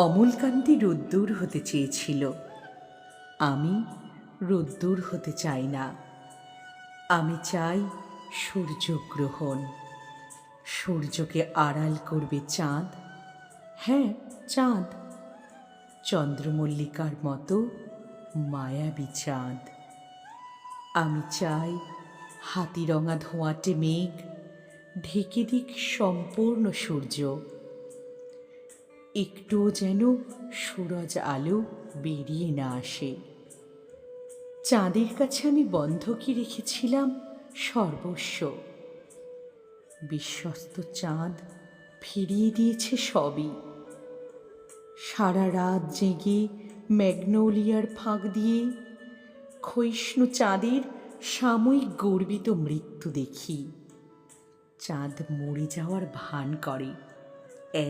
অমলকান্তি রোদ্দুর হতে চেয়েছিল। আমি রোদ্দুর হতে চাই না। আমি চাই সূর্যগ্রহণ। সূর্যকে আড়াল করবে চাঁদ। হ্যাঁ, চাঁদ, চন্দ্রমল্লিকার মতো মায়াবী চাঁদ। আমি চাই হাতিরঙা ধোঁয়াটে মেঘ ঢেকে দিক সম্পূর্ণ সূর্য। একটুও যেন সূরজ আলো বেরিয়ে না আসে। চাঁদের কাছে আমি বন্ধকি রেখেছিলাম সর্বস্ব। বিশ্বস্ত চাঁদ ফিরিয়ে দিয়েছে সবই। সারা রাত জেগে ম্যাগনোলিয়ার ফাঁক দিয়ে ক্ষয়িষ্ণু চাঁদের সাময়িক গর্বিত মৃত্যু দেখি। চাঁদ মরে যাওয়ার ভান করে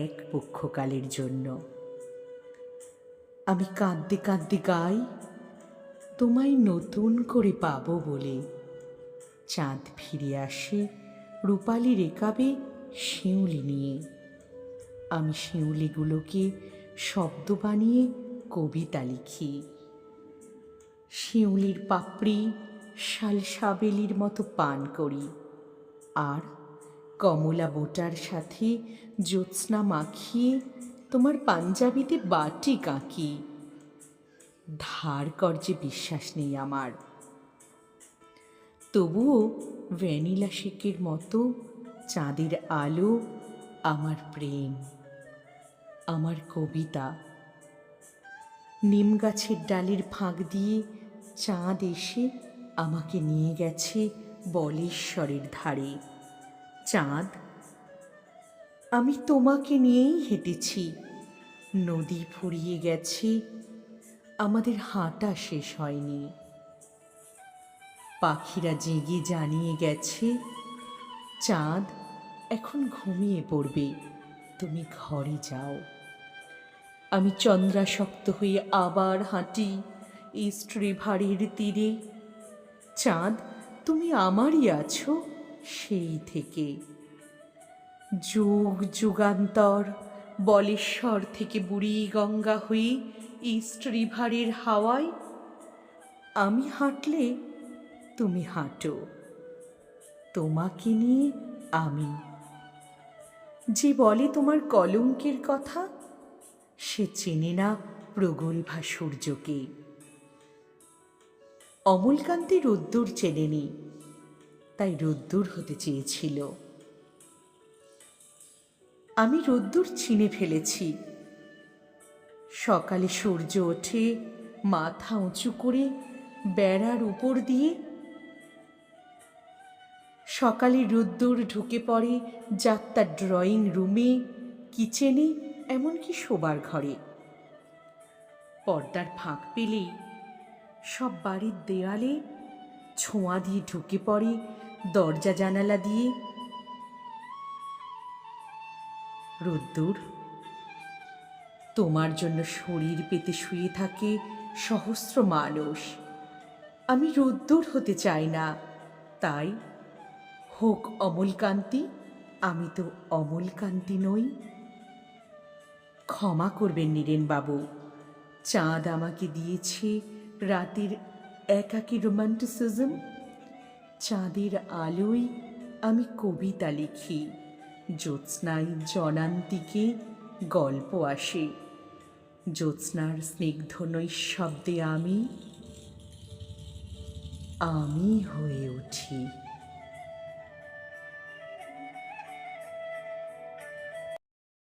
এক পক্ষকালের জন্য। আমি কাঁদতে কাঁদতে গাই, তোমায় নতুন করে পাবো বলে। চাঁদ ফিরে আসে রূপালি রেকাবে শিউলি নিয়ে। আমি শিউলিগুলোকে শব্দ বানিয়ে কবিতা লিখি। শিউলির পাপড়ি শালসাবেলির মতো পান করি, আর কমলা বোটার সাথে জ্যোৎস্না মাখিয়ে তোমার পাঞ্জাবিতে বাটি কাঁকি। ধার কর্যে বিশ্বাস নেই আমার, তবুও ভ্যানিলা শেকের মতো চাঁদের আলো আমার প্রেম, আমার কবিতা। নিম গাছের ডালের ফাঁক দিয়ে চাঁদ এসে আমাকে নিয়ে গেছে বলেশ্বরের ধারে। চাঁদ, আমি তোমাকে নিয়েই হেঁটেছি। নদী ফুরিয়ে গেছে, আমাদের হাঁটা শেষ হয়নি। পাখিরা জেগে জানিয়ে গেছে, চাঁদ এখন ঘুমিয়ে পড়বে, তুমি ঘরে যাও। আমি চন্দ্রাসক্ত হয়ে আবার হাঁটি ইস্ট রিভারের তীরে। চাঁদ, তুমি আমারই আছো সেই থেকে। যুগ যুগান্তর বলেশ্বর থেকে বুড়িগঙ্গা হয়ে ইস্ট রিভারের হাওয়ায় আমি হাঁটলে তুমি হাঁটো, তোমাকে নিয়ে আমি। যে বলে তোমার কলঙ্কের কথা, সে চেনে না প্রগল্ভা সূর্যকে। অমলকান্তি রোদ্দুর চেনেনি, তাই রোদ্দুর হতে চেয়েছিল। আমি রোদ্দুর চিনে ফেলেছি। সকালে সূর্য ওঠে মাথা উঁচু করে বেড়ার উপর দিয়ে। সকালে রোদ্দুর ঢুকে পড়ে যাত্রার ড্রয়িং রুমে, কিচেনে, এমনকি শোবার ঘরে। পর্দার ফাঁক পেলেই সব বাড়ির দেয়ালে ছোঁয়া দিয়ে ঢুকে পড়ে দরজা জানালা দিয়ে। রোদ্দুর, তোমার জন্য শরীর পেতে শুয়ে থাকে সহস্র মানুষ। আমি রোদ্দুর হতে চাই না, তাই হোক অমলকান্তি, আমি তো অমলকান্তি নই। ক্ষমা করবেন নীরেনবাবু, চাঁদ আমাকে দিয়েছে রাতের একাকী রোমান্টিসিজম। চাঁদের আলোয় আমি কবিতা লিখি, জ্যোৎস্নায় জনান্তিকে গল্প আসে। জ্যোৎস্নার স্নিগ্ধ নৈশব্দে আমি হয়ে উঠি।